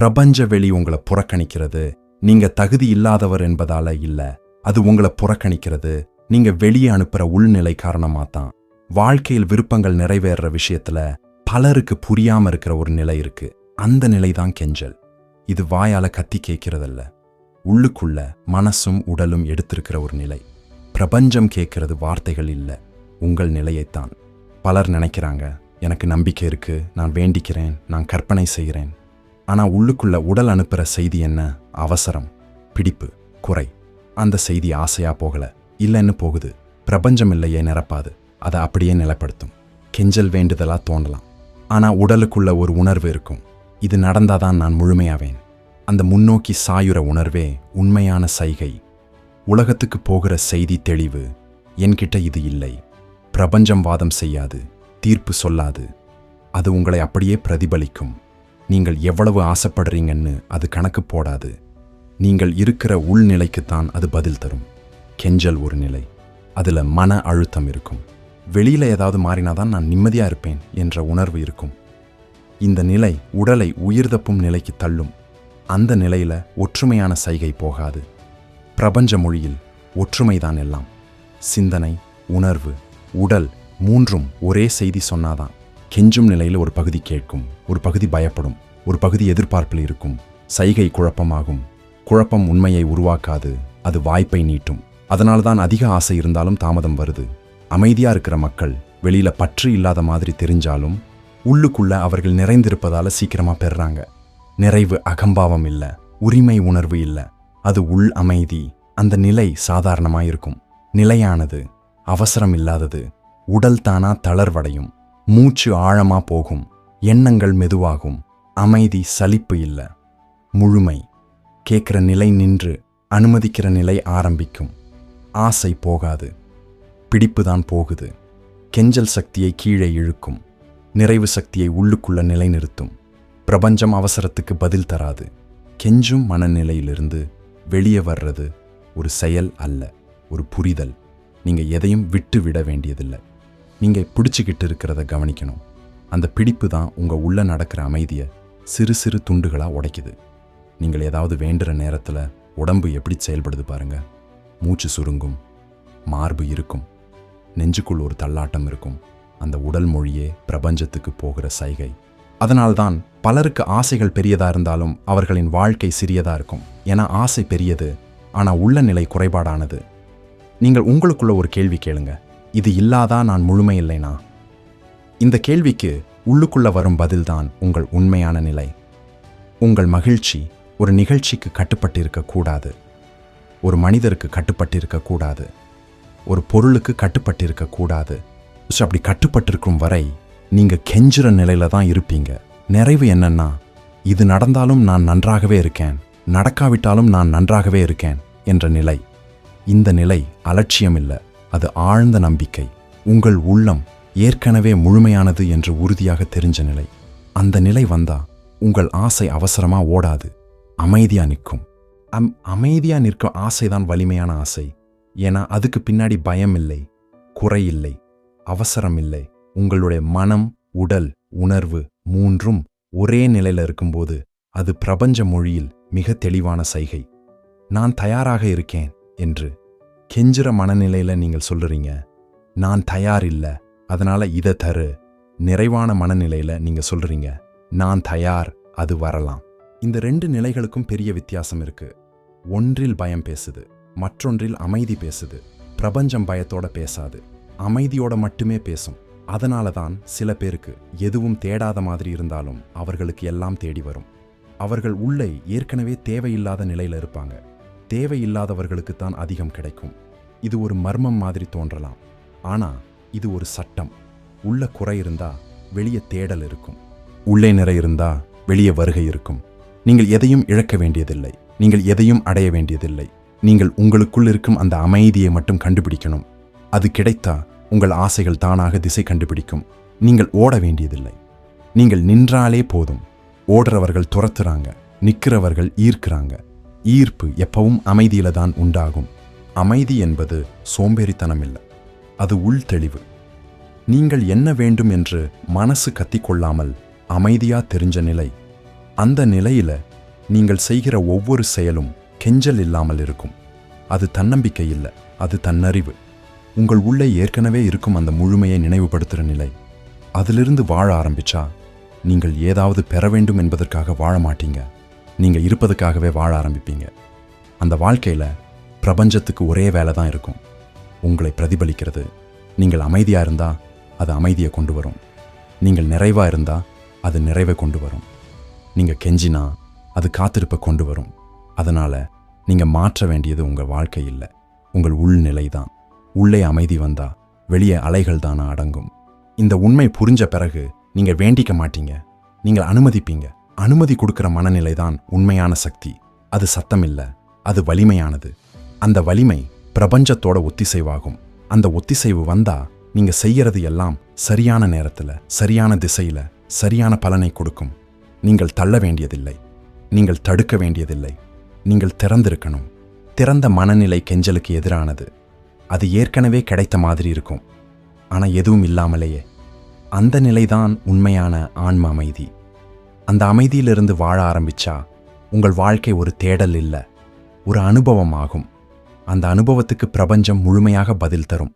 பிரபஞ்ச வெளி உங்களை புறக்கணிக்கிறது நீங்க தகுதி இல்லாதவர் என்பதால இல்ல, அது உங்களை புறக்கணிக்கிறது நீங்க வெளியே அனுப்புற உள்நிலை காரணமா தான். வாழ்க்கையில் விருப்பங்கள் நிறைவேற விஷயத்துல பலருக்கு புரியாம இருக்கிற ஒரு நிலை இருக்கு. அந்த நிலைதான் கெஞ்சல். இது வாயால கத்தி கேட்கிறதல்ல, உள்ளுக்குள்ள மனசும் உடலும் எடுத்திருக்கிற ஒரு நிலை. பிரபஞ்சம் கேட்கிறது வார்த்தைகள் இல்ல, உங்கள் நிலையைத்தான். பலர் நினைக்கிறாங்க, எனக்கு நம்பிக்கை இருக்கு, நான் வேண்டிக்கிறேன், நான் கற்பனை செய்கிறேன். ஆனா உள்ளுக்குள்ள உடல் அனுப்புற செய்தி என்ன? அவசரம், பிடிப்பு, குறை. அந்த செய்தி ஆசையா போகல, இல்லைன்னு போகுது. பிரபஞ்சம் இல்லையே நிரப்பாது, அதை அப்படியே நிலைப்படுத்தும். கெஞ்சல் வேண்டுதலா தோணலாம், ஆனா உடலுக்குள்ள ஒரு உணர்வு இருக்கும், இது நடந்தாதான் நான் முழுமையாவேன். அந்த முன்னோக்கி சாயுற உணர்வே உண்மையான சைகை. உலகத்துக்கு போகிற செய்தி தெளிவு, என்கிட்ட இது இல்லை. பிரபஞ்சம் வாதம் செய்யாது, தீர்ப்பு சொல்லாது, அது உங்களை அப்படியே பிரதிபலிக்கும். நீங்கள் எவ்வளவு ஆசைப்படுறீங்கன்னு அது கணக்கு போடாது. நீங்கள் இருக்கிற உள்நிலைக்குத்தான் அது பதில் தரும். கெஞ்சல் ஒரு நிலை, அதுல மன அழுத்தம் இருக்கும். வெளியில ஏதாவது மாறினாதான் நான் நிம்மதியா இருப்பேன் என்ற உணர்வு இருக்கும். இந்த நிலை உடலை உயிர்தப்பும் நிலைக்கு தள்ளும். அந்த நிலையில ஒற்றுமையான சைகை போகாது. பிரபஞ்ச மொழியில் ஒற்றுமைதான் எல்லாம். சிந்தனை, உணர்வு, உடல் மூன்றும் ஒரே செய்தி சொன்னாதான். கெஞ்சும் நிலையில் ஒரு பகுதி கேட்கும், ஒரு பகுதி பயப்படும், ஒரு பகுதி எதிர்பார்ப்பில் இருக்கும். சைகை குழப்பமாகும். குழப்பம் உண்மையை உருவாக்காது, அது வாய்ப்பை நீட்டும். அதனால்தான் அதிக ஆசை இருந்தாலும் தாமதம் வருது. அமைதியா இருக்கிற மக்கள் வெளியில பற்று இல்லாத மாதிரி தெரிஞ்சாலும் உள்ளுக்குள்ள அவர்கள் நிறைந்திருப்பதால சீக்கிரமா பெறுறாங்க. நிறைவு அகம்பாவம் இல்ல, உரிமை உணர்வு இல்ல, அது உள் அமைதி. அந்த நிலை சாதாரணமாயிருக்கும், நிலையானது, அவசரம் இல்லாதது. உடல் தானா தளர்வடையும், மூச்சு ஆழமா போகும், எண்ணங்கள் மெதுவாகும். அமைதி, சலிப்பு இல்ல, முழுமை. கேட்கிற நிலை நின்று அனுமதிக்கிற நிலை ஆரம்பிக்கும். ஆசை போகாது, பிடிப்புதான் போகுது. கெஞ்சல் சக்தியை கீழே இழுக்கும், நிறைவு சக்தியை உள்ளுக்குள்ள நிலைநிறுத்தும். பிரபஞ்சம் அவசரத்துக்கு பதில் தராது. கெஞ்சும் மனநிலையிலிருந்து வெளியே வர்றது ஒரு செயல் அல்ல, ஒரு புரிதல். நீங்க எதையும் விட்டு விட வேண்டியதில்லை, நீங்க பிடிச்சுக்கிட்டு இருக்கிறத கவனிக்கணும். அந்த பிடிப்பு தான் உங்க உள்ள நடக்கிற அமைதியை சிறு சிறு துண்டுகளா உடைக்குது. நீங்கள் ஏதாவது வேண்டுற நேரத்துல உடம்பு எப்படி செயல்படுது பாருங்க. மூச்சு சுருங்கும், மார்பு இருக்கும், நெஞ்சுக்குள் ஒரு தள்ளாட்டம் இருக்கும். அந்த உடல் மொழியே பிரபஞ்சத்துக்கு போகிற சைகை. அதனால்தான் பலருக்கு ஆசைகள் பெரியதா இருந்தாலும் அவர்களின் வாழ்க்கை சிறியதா இருக்கும். ஏன்னா ஆசை பெரியது, ஆனா உள்ள நிலை குறைபாடானது. நீங்கள் உங்களுக்குள்ள ஒரு கேள்வி கேளுங்க, இது இல்லாதா நான் முழுமை இல்லைனா? இந்த கேள்விக்கு உள்ளுக்குள்ள வரும் பதில்தான் உங்கள் உண்மையான நிலை. உங்கள் மகிழ்ச்சி ஒரு நிகழ்ச்சிக்கு கட்டுப்பட்டிருக்க கூடாது, ஒரு மனிதருக்கு கட்டுப்பட்டிருக்க கூடாது, ஒரு பொருளுக்கு கட்டுப்பட்டிருக்க கூடாது. அப்படி கட்டுப்பட்டிருக்கும் வரை நீங்க கெஞ்சுற நிலையில தான் இருப்பீங்க. நிறைவு என்னன்னா, இது நடந்தாலும் நான் நன்றாகவே இருக்கேன், நடக்காவிட்டாலும் நான் நன்றாகவே இருக்கேன் என்ற நிலை. இந்த நிலை அலட்சியம் இல்லை, அது ஆழ்ந்த நம்பிக்கை. உங்கள் உள்ளம் ஏற்கனவே முழுமையானது என்று உறுதியாக தெரிஞ்ச நிலை. அந்த நிலை வந்தா உங்கள் ஆசை அவசரமா ஓடாது, அமைதியா நிற்கும். அமைதியா நிற்கும் ஆசைதான் வலிமையான ஆசை. ஏன்னா அதுக்கு பின்னாடி பயம் இல்லை, குறை இல்லை, அவசரம் இல்லை. உங்களுடைய மனம், உடல், உணர்வு மூன்றும் ஒரே நிலையில இருக்கும்போது அது பிரபஞ்ச மொழியில் மிக தெளிவான சைகை. நான் தயாராக இருக்கேன் என்று. கெஞ்சுற மனநிலையில நீங்கள் சொல்லுறீங்க, நான் தயார் இல்ல, அதனால இதை தரு. நிறைவான மனநிலையில நீங்க சொல்றீங்க, நான் தயார், அது வரலாம். இந்த ரெண்டு நிலைகளுக்கும் பெரிய வித்தியாசம் இருக்கு. ஒன்றில் பயம் பேசுது, மற்றொன்றில் அமைதி பேசுது. பிரபஞ்சம் பயத்தோட பேசாது, அமைதியோட மட்டுமே பேசும். அதனால தான் சில பேருக்கு எதுவும் தேடாத மாதிரி இருந்தாலும் அவர்களுக்கு எல்லாம் தேடி வரும். அவர்கள் உள்ளே ஏற்கனவே தேவையில்லாத நிலையில இருப்பாங்க. தேவையில்லாதவர்களுக்கு தான் அதிகம் கிடைக்கும். இது ஒரு மர்மம் மாதிரி தோன்றலாம், ஆனா இது ஒரு சட்டம். உள்ள குறை இருந்தா வெளியே தேடல் இருக்கும், உள்ளே நிறை இருந்தா வெளியே வருகை இருக்கும். நீங்கள் எதையும் இழக்க வேண்டியதில்லை, நீங்கள் எதையும் அடைய வேண்டியதில்லை. நீங்கள் உங்களுக்குள் இருக்கும் அந்த அமைதியை மட்டும் கண்டுபிடிக்கணும். அது கிடைத்தா உங்கள் ஆசைகள் தானாக திசை கண்டுபிடிக்கும். நீங்கள் ஓட வேண்டியதில்லை, நீங்கள் நின்றாலே போதும். ஓடுறவர்கள் துரத்துறாங்க, நிற்கிறவர்கள் ஈர்க்கிறாங்க. ஈர்ப்பு எப்பவும் அமைதியில தான் உண்டாகும். அமைதி என்பது சோம்பேறித்தனம் இல்லை, அது உள் தெளிவு. நீங்கள் என்ன வேண்டும் என்று மனசு கத்திக்கொள்ளாமல் அமைதியா தெரிஞ்ச நிலை. அந்த நிலையில நீங்கள் செய்கிற ஒவ்வொரு செயலும் கெஞ்சல் இல்லாமல் இருக்கும். அது தன்னம்பிக்கை இல்லை, அது தன்னறிவு. உங்கள் உள்ளே ஏற்கனவே இருக்கும் அந்த முழுமையை நினைவுபடுத்துகிற நிலை. அதிலிருந்து வாழ ஆரம்பிச்சா நீங்கள் ஏதாவது பெற வேண்டும் என்பதற்காக வாழ மாட்டீங்க. நீங்கள் இருப்பதுக்காகவே வாழ ஆரம்பிப்பீங்க. அந்த வாழ்க்கையில் பிரபஞ்சத்துக்கு ஒரே வேலை தான் இருக்கும், உங்களை பிரதிபலிக்கிறது. நீங்கள் அமைதியாக இருந்தால் அது அமைதியை கொண்டு வரும். நீங்கள் நிறைவாக இருந்தால் அது நிறைவை கொண்டு வரும். நீங்கள் கெஞ்சினா அது காத்திருப்பை கொண்டு வரும். அதனால் நீங்கள் மாற்ற வேண்டியது உங்கள் வாழ்க்கை இல்லை, உங்கள் உள்நிலை தான். உள்ளே அமைதி வந்தா வெளியே அலைகள் தானா அடங்கும். இந்த உண்மை புரிஞ்ச பிறகு நீங்கள் வேண்டிக்க மாட்டீங்க, நீங்கள் அனுமதிப்பீங்க. அனுமதி கொடுக்கிற மனநிலை தான் உண்மையான சக்தி. அது சத்தம் இல்லை, அது வலிமையானது. அந்த வலிமை பிரபஞ்சத்தோட ஒத்திசைவாகும். அந்த ஒத்திசைவு வந்தா நீங்க செய்யறது எல்லாம் சரியான நேரத்துல, சரியான திசையில, சரியான பலனை கொடுக்கும். நீங்கள் தள்ள வேண்டியதில்லை, நீங்கள் தடுக்க வேண்டியதில்லை, நீங்கள் திறந்திருக்கணும். திறந்த மனநிலை கெஞ்சலுக்கு எதிரானது. அது ஏற்கனவே கிடைத்த மாதிரி இருக்கும், ஆனா எதுவும் இல்லாமலேயே. அந்த நிலைதான் உண்மையான ஆன்ம அமைதி. அந்த அமைதியிலிருந்து வாழ ஆரம்பிச்சா உங்கள் வாழ்க்கை ஒரு தேடல் இல்லை, ஒரு அனுபவம் ஆகும். அந்த அனுபவத்துக்கு பிரபஞ்சம் முழுமையாக பதில் தரும்.